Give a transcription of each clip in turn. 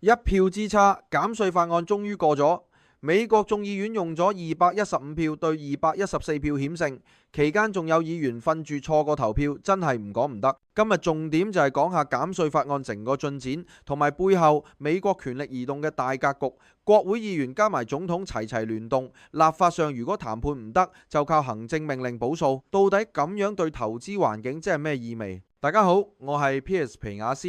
一票之差，減稅法案終於過咗。美國眾議院用咗215票對214票險勝，期間仲有議員瞓住錯過投票，真係唔講唔得。今日重點就係講下減稅法案成個進展，同埋背後美國權力移動嘅大格局。國會議員加埋總統齊齊聯動，立法上如果談判唔得，就靠行政命令補數。到底咁樣對投資環境即係咩意味？大家好，我係 Piers 皮亞斯，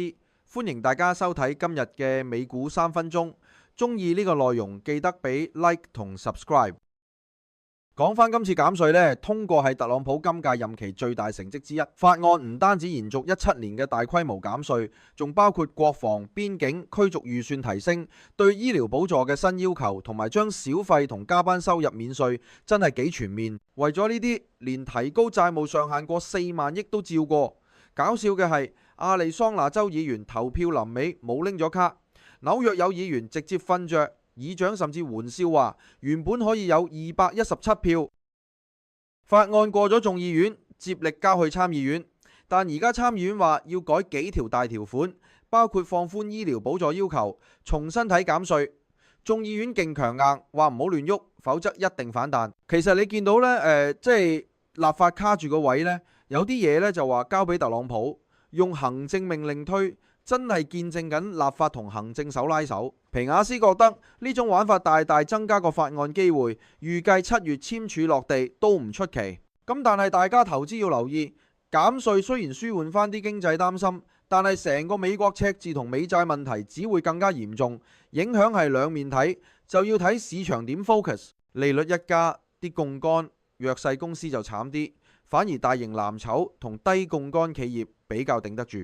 歡迎大家收睇今日嘅美股3分鐘。中意呢個內容記得俾 like 同 subscribe。講翻今次減稅呢，通過係特朗普今屆任期最大成績之一。法案唔單止延續17年嘅大規模減稅，仲包括國防、邊境、驅逐預算提升，對醫療補助嘅新要求，同埋將小費同加班收入免稅，真係幾全面。為咗呢啲，連提高債務上限過4萬億都照過。搞笑嘅係，亞利桑那州議員投票臨尾冇拎咗卡。紐約有議員直接瞓着，議長甚至玩笑話原本可以有217票。法案過咗眾議院，接力交去參議院，但而家參議院話要改幾條大條款，包括放寬醫療補助要求，重新睇減稅。眾議院勁強硬，話唔好亂喐，否則一定反彈。其實你見到呢，即係立法卡住個位呢，有啲嘢呢就話交俾特朗普用行政命令推。真係見證緊立法同行政手拉手。皮亞斯覺得呢種玩法大大增加個法案機會，預計7月簽署落地都唔出奇。咁但係大家投資要留意，減稅雖然舒緩翻啲經濟擔心，但係成個美國赤字同美債問題只會更加嚴重，影響係兩面睇，就要睇市場點 focus。利率一加，啲槓桿弱勢公司就慘啲，反而大型藍籌同低槓桿企業比較頂得住。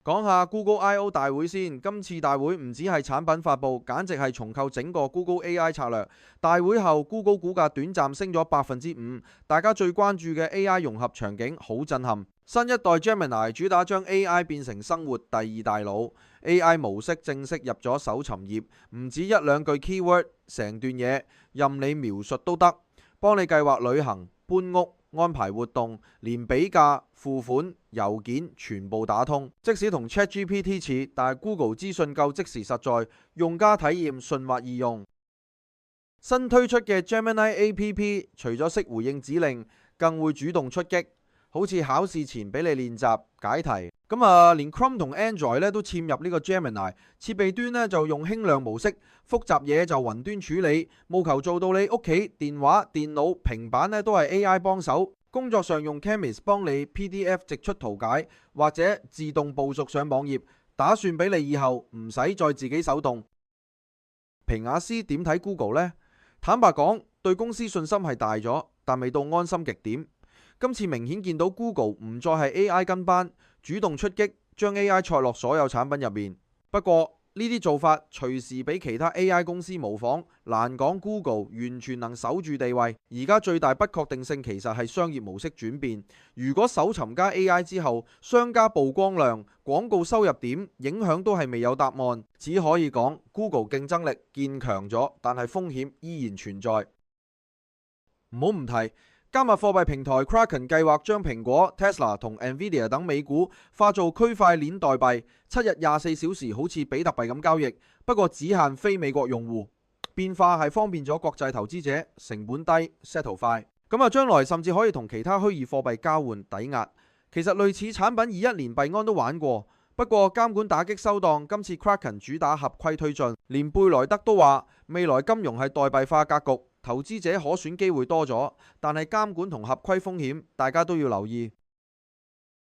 講下 Google I/O 大會先，今次大會唔止係產品發布，簡直係重構整個 Google AI 策略。大會後 Google 股價短暫升咗5%，大家最關注嘅 AI 融合場景好震撼。新一代 Gemini 主打將 AI 變成生活第二大腦 ，AI 模式正式入咗搜尋頁，唔止一兩句 keyword， 成段嘢任你描述都得，幫你計劃旅行、搬屋、安排活動，連比價、付款、郵件全部打通。即使同 ChatGPT 似，但係 Google 資訊夠即時實在，用家體驗順滑易用。新推出嘅 Gemini APP 除咗識回應指令，更會主動出擊，好似考試前俾你練習解題。連 Chrome 同 Android 咧都嵌入呢個 Gemini， 設備端咧就用輕量模式，複雜嘢就雲端處理，務求做到你屋企電話、電腦、平板咧都係 AI 幫手。工作上用 Canvas 幫你 PDF 直出圖解，或者自動部署上網頁，打算俾你以後唔使再自己手動。皮亞斯點睇 Google 呢？坦白講，對公司信心係大咗，但未到安心極點。今次明顯見到 Google 唔再係 AI 跟班，主動出擊，將 AI 塞落所有產品入面。不過呢啲做法隨時俾其他 AI 公司模仿，難講 Google 完全能守住地位。而家最大不確定性其實係商業模式轉變。如果搜尋加 AI 之後，商家曝光量、廣告收入點影響都係未有答案，只可以講 Google 競爭力變強咗，但係風險依然存在。唔好唔提。加密貨幣平台 Kraken 計劃將蘋果、Tesla 同 Nvidia 等美股化做區塊鏈代幣，7日24小時好似比特幣咁交易，不過只限非美國用戶。變化係方便咗國際投資者，成本低 ，settle 快。將來甚至可以同其他虛擬貨幣交換抵押。其實類似產品21年幣安都玩過，不過監管打擊收檔。今次 Kraken 主打合規推進，連貝萊德都話未來金融係代幣化格局。投資者可選機會多咗，但係監管同合規風險，大家都要留意。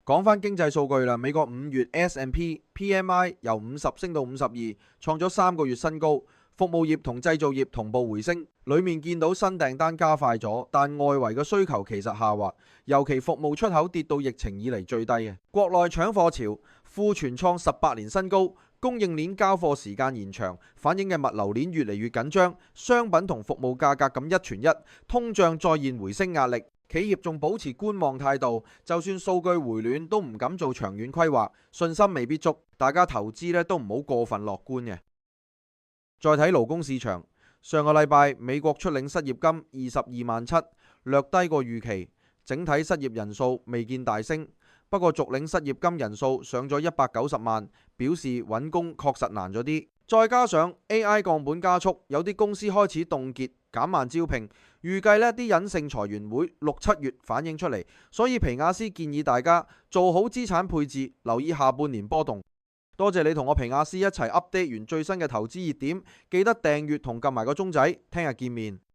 講翻經濟數據啦，美國5月 S&P PMI 由50升到52，創咗3個月新高。服務業同製造業同步回升，裡面見到新訂單加快咗，但外圍嘅需求其實下滑，尤其服務出口跌到疫情以嚟最低嘅。國內搶貨潮，庫存創18年新高。供應鏈交貨時間延長，反映嘅物流鏈越嚟越緊張，商品同服務價格咁一傳一，通脹再現回升壓力，企業仲保持觀望態度，就算數據回暖都唔敢做長遠規劃，信心未必足，大家投資都唔好過分樂觀嘅。再睇勞工市場，上個禮拜美國出領失業金22.7萬，略低過預期，整體失業人數未見大升。不過續領失業金人數上咗190萬，表示揾工確實難咗啲。再加上 AI 降本加速，有啲公司開始凍結減慢招聘，預計呢啲隱性裁員會6、7月反映出嚟，所以皮亞斯建議大家做好資產配置，留意下半年波動。多謝你同我皮亞斯一齊 update 完最新嘅投資熱點，記得訂閱同撳埋個鐘仔，聽日見面。